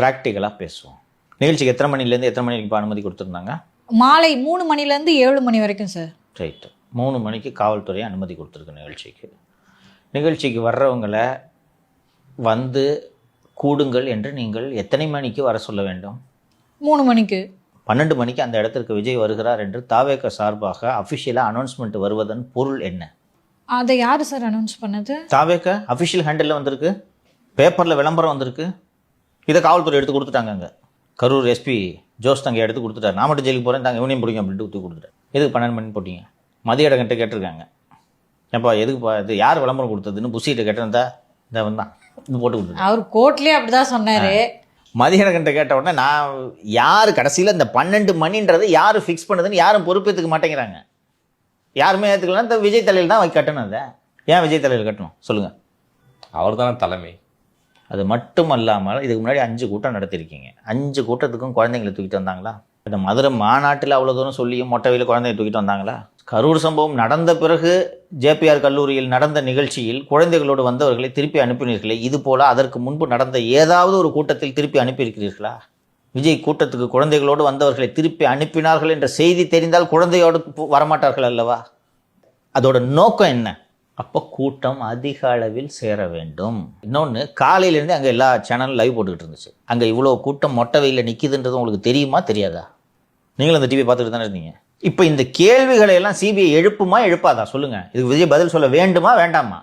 ப்ராக்டிக்கலாக பேசுவோம். நிகழ்ச்சிக்கு எத்தனை மணிலேருந்து எத்தனை மணி வரைக்கும் அனுமதி கொடுத்துருந்தாங்க? மாலை 3 மணிலேருந்து 7 மணி வரைக்கும் சார். ரைட்டு. 3 மணிக்கு காவல்துறை அனுமதி கொடுத்துருக்கு நிகழ்ச்சிக்கு. நிகழ்ச்சிக்கு வர்றவங்களை வந்து கூடுங்கள் என்று நீங்கள் எத்தனை மணிக்கு வர சொல்ல வேண்டும்? 3 மணிக்கு. 12 மணிக்கு அந்த இடத்திற்கு விஜய் வருகிறார் என்று தாவேக சார்பாக அஃபிஷியலாக அனௌன்ஸ்மெண்ட் வருவதன் பொருள் என்ன? அதை யார் சார் அனௌன்ஸ் பண்ணது? தாவேக அஃபிஷியல் ஹேண்டில் வந்திருக்கு, பேப்பரில் விளம்பரம் வந்திருக்கு. இதை காவல்துறை எடுத்து கொடுத்துட்டாங்க. அங்கே கரூர் எஸ்பி ஜோஸ் தங்க எடுத்து கொடுத்துட்டார். நான் மட்டும் ஜெயிலுக்கு போகிறேன், தாங்க இவனையும் பிடிக்கும் அப்படின்ட்டு ஊற்றி கொடுத்துட்டார். எதுக்கு 12 மணி போட்டிங்க? மதிய இடங்கிட்ட கேட்டிருக்காங்க, ஏப்பா எதுக்குப்பா இது யார் விளம்பரம் கொடுத்ததுன்னு புஷிகிட்ட கேட்டிருந்தா இந்த வந்தான் இது போட்டு கொடுத்துரு. அவர் கோர்ட்லேயே அப்படிதான் சொன்னார். மதிய இடங்கிட்ட கேட்ட உடனே நான் யார் கடைசியில் இந்த 12 மணின்றது யார் ஃபிக்ஸ் பண்ணுதுன்னு யாரும் பொறுப்பேற்றுக்க மாட்டேங்கிறாங்க. யாருமே ஏற்றுக்கலாம். இந்த விஜய் தலையில் தான் கட்டணும். அதை ஏன் விஜய் தலையில் கட்டணும் சொல்லுங்கள்? அவர் தானே தலைமை. அது மட்டும் அல்லாமல் இதுக்கு முன்னாடி 5 கூட்டம் நடத்திருக்கீங்க. 5 கூட்டத்துக்கும் குழந்தைங்களை தூக்கிட்டு வந்தாங்களா? இந்த மதுரை மாநாட்டில் அவ்வளோ தூரம் சொல்லியும் மொட்டைவையில் குழந்தைங்க தூக்கிட்டு வந்தாங்களா? கரூர் சம்பவம் நடந்த பிறகு ஜேபிஆர் கல்லூரியில் நடந்த நிகழ்ச்சியில் குழந்தைகளோடு வந்தவர்களை திருப்பி அனுப்பினீர்களே, இது போல் அதற்கு முன்பு நடந்த ஏதாவது ஒரு கூட்டத்தில் திருப்பி அனுப்பியிருக்கிறீர்களா? விஜய் கூட்டத்துக்கு குழந்தைகளோடு வந்தவர்களை திருப்பி அனுப்பினார்கள் என்ற செய்தி தெரிந்தால் குழந்தையோடு வரமாட்டார்கள் அல்லவா? அதோட நோக்கம் என்ன? அப்போ கூட்டம் அதிக அளவில் சேர வேண்டும். இன்னொன்று, காலையிலேருந்து அங்கே எல்லா சேனலும் லைவ் போட்டுக்கிட்டு இருந்துச்சு. அங்கே இவ்வளோ கூட்டம் மொட்டை வெயிலில் நிற்கிதுன்றது உங்களுக்கு தெரியுமா தெரியாதா? நீங்களும் அந்த டிவி பார்த்துட்டு தானே இருந்தீங்க. இப்போ இந்த கேள்விகளை எல்லாம் சிபிஐ எழுப்புமா எழுப்பாதா சொல்லுங்கள்? இதுக்கு விஜய் பதில் சொல்ல வேண்டுமா வேண்டாமா?